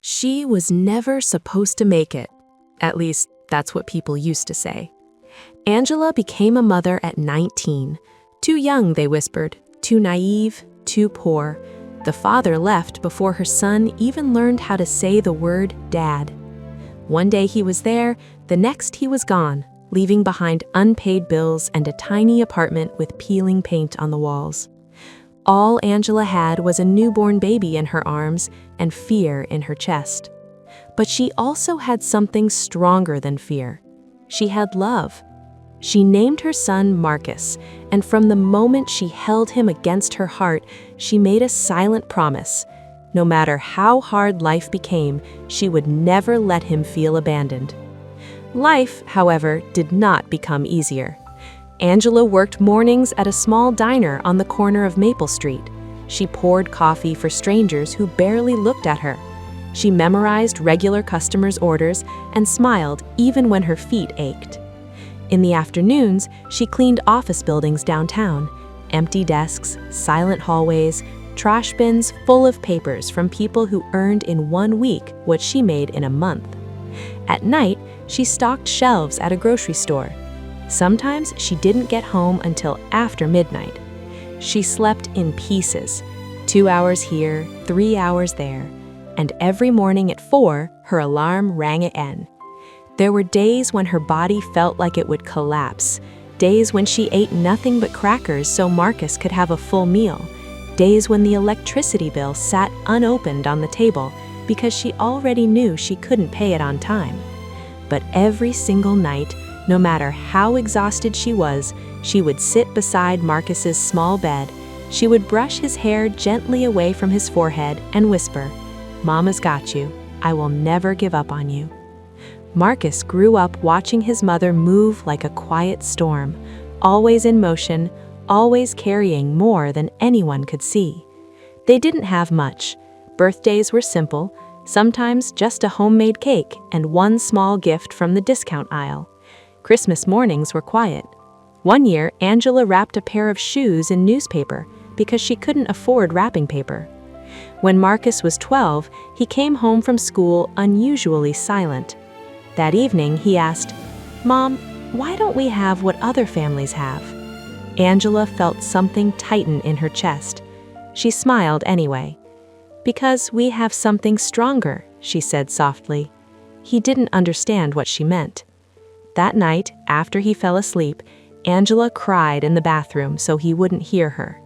She was never supposed to make it. At least, that's what people used to say. Angela became a mother at 19. Too young, they whispered. Too naive, too poor. The father left before her son even learned how to say the word dad. One day he was there, the next he was gone, leaving behind unpaid bills and a tiny apartment with peeling paint on the walls. All Angela had was a newborn baby in her arms and fear in her chest. But she also had something stronger than fear. She had love. She named her son Marcus, and from the moment she held him against her heart, she made a silent promise. No matter how hard life became, she would never let him feel abandoned. Life, however, did not become easier. Angela worked mornings at a small diner on the corner of Maple Street. She poured coffee for strangers who barely looked at her. She memorized regular customers' orders and smiled even when her feet ached. In the afternoons, she cleaned office buildings downtown, empty desks, silent hallways, trash bins full of papers from people who earned in 1 week what she made in a month. At night, she stocked shelves at a grocery store. Sometimes she didn't get home until after midnight. She slept in pieces, 2 hours here, 3 hours there, and every morning at 4, her alarm rang again. There were days when her body felt like it would collapse, days when she ate nothing but crackers so Marcus could have a full meal, days when the electricity bill sat unopened on the table because she already knew she couldn't pay it on time. But every single night, no matter how exhausted she was, she would sit beside Marcus's small bed. She would brush his hair gently away from his forehead and whisper, "Mama's got you. I will never give up on you." Marcus grew up watching his mother move like a quiet storm, always in motion, always carrying more than anyone could see. They didn't have much. Birthdays were simple, sometimes just a homemade cake and one small gift from the discount aisle. Christmas mornings were quiet. One year, Angela wrapped a pair of shoes in newspaper because she couldn't afford wrapping paper. When Marcus was 12, he came home from school unusually silent. That evening, he asked, "Mom, why don't we have what other families have?" Angela felt something tighten in her chest. She smiled anyway. "Because we have something stronger," she said softly. He didn't understand what she meant. That night, after he fell asleep, Angela cried in the bathroom so he wouldn't hear her.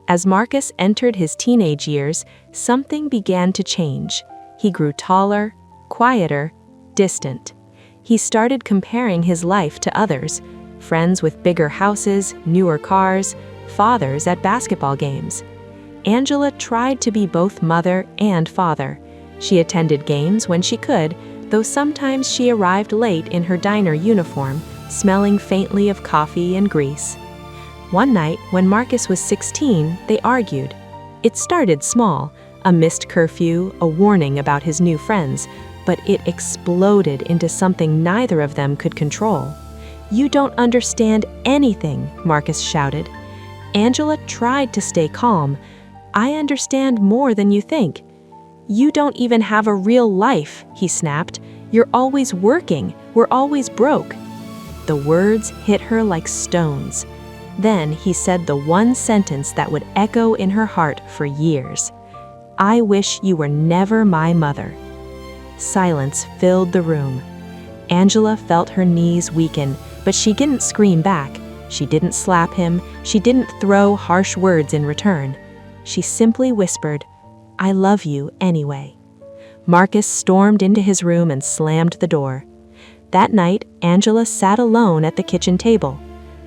As Marcus entered his teenage years, something began to change. He grew taller, quieter, distant. He started comparing his life to others, friends with bigger houses, newer cars, fathers at basketball games. Angela tried to be both mother and father. She attended games when she could, though sometimes she arrived late in her diner uniform, smelling faintly of coffee and grease. One night, when Marcus was 16, they argued. It started small, a missed curfew, a warning about his new friends, but it exploded into something neither of them could control. "You don't understand anything," Marcus shouted. Angela tried to stay calm. "I understand more than you think." "You don't even have a real life," he snapped. "You're always working. We're always broke." The words hit her like stones. Then he said the one sentence that would echo in her heart for years. "I wish you were never my mother." Silence filled the room. Angela felt her knees weaken, but she didn't scream back. She didn't slap him. She didn't throw harsh words in return. She simply whispered, "I love you anyway." Marcus stormed into his room and slammed the door. That night, Angela sat alone at the kitchen table.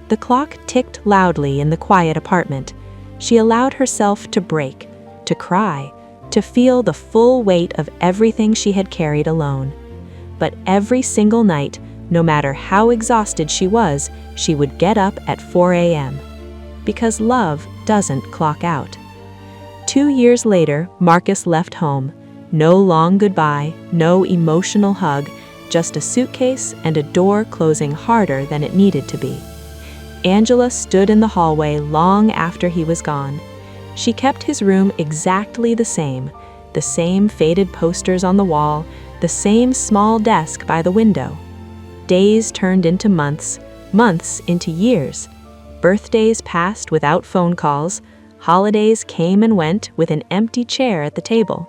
The clock ticked loudly in the quiet apartment. She allowed herself to break, to cry, to feel the full weight of everything she had carried alone. But every single night, no matter how exhausted she was, she would get up at 4 a.m. Because love doesn't clock out. 2 years later, Marcus left home. No long goodbye, no emotional hug, just a suitcase and a door closing harder than it needed to be. Angela stood in the hallway long after he was gone. She kept his room exactly the same, the same faded posters on the wall, the same small desk by the window. Days turned into months, months into years. Birthdays passed without phone calls. Holidays came and went with an empty chair at the table.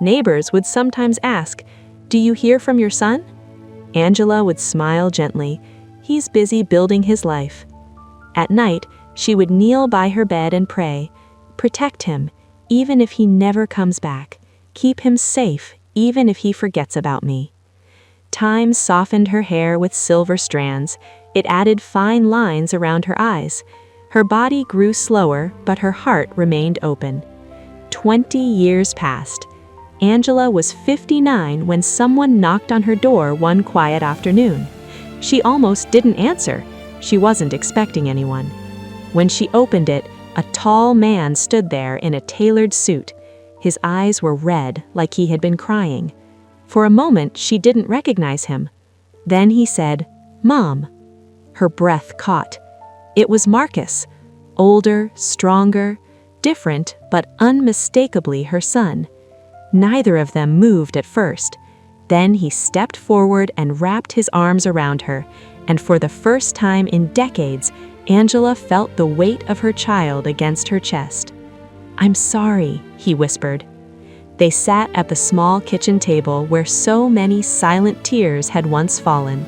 Neighbors would sometimes ask, "Do you hear from your son?" Angela would smile gently. "He's busy building his life." At night, she would kneel by her bed and pray, "Protect him, even if he never comes back. Keep him safe, even if he forgets about me." Time softened her hair with silver strands. It added fine lines around her eyes. Her body grew slower, but her heart remained open. 20 years passed. Angela was 59 when someone knocked on her door one quiet afternoon. She almost didn't answer. She wasn't expecting anyone. When she opened it, a tall man stood there in a tailored suit. His eyes were red, like he had been crying. For a moment, she didn't recognize him. Then he said, "Mom." Her breath caught. It was Marcus, older, stronger, different, but unmistakably her son. Neither of them moved at first. Then he stepped forward and wrapped his arms around her, and for the first time in decades, Angela felt the weight of her child against her chest. "I'm sorry," he whispered. They sat at the small kitchen table where so many silent tears had once fallen.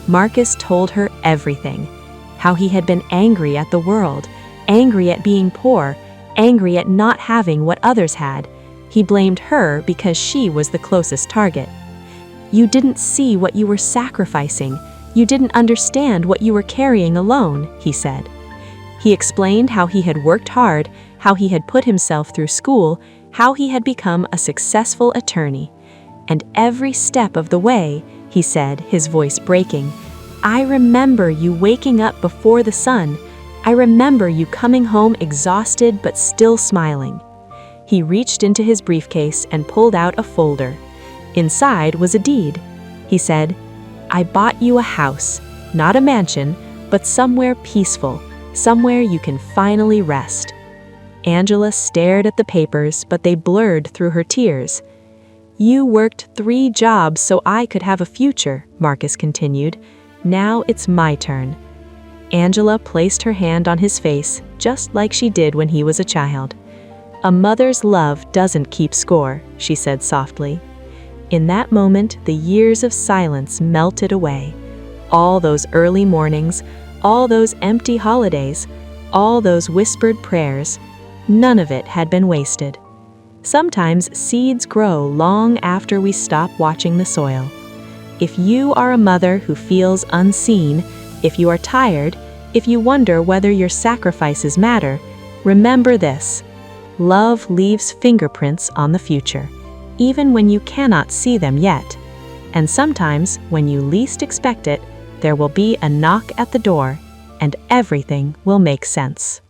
Marcus told her everything, how he had been angry at the world, angry at being poor, angry at not having what others had. He blamed her because she was the closest target. "You didn't see what you were sacrificing. You didn't understand what you were carrying alone," he said. He explained how he had worked hard, how he had put himself through school, how he had become a successful attorney. And every step of the way, he said, his voice breaking, "I remember you waking up before the sun. I remember you coming home exhausted but still smiling." He reached into his briefcase and pulled out a folder. Inside was a deed. He said, "I bought you a house, not a mansion, but somewhere peaceful, somewhere you can finally rest." Angela stared at the papers, but they blurred through her tears. "You worked 3 jobs so I could have a future," Marcus continued. "Now it's my turn." Angela placed her hand on his face, just like she did when he was a child. "A mother's love doesn't keep score," she said softly. In that moment, the years of silence melted away. All those early mornings, all those empty holidays, all those whispered prayers, none of it had been wasted. Sometimes seeds grow long after we stop watching the soil. If you are a mother who feels unseen, if you are tired, if you wonder whether your sacrifices matter, remember this: love leaves fingerprints on the future, even when you cannot see them yet. And sometimes, when you least expect it, there will be a knock at the door, and everything will make sense.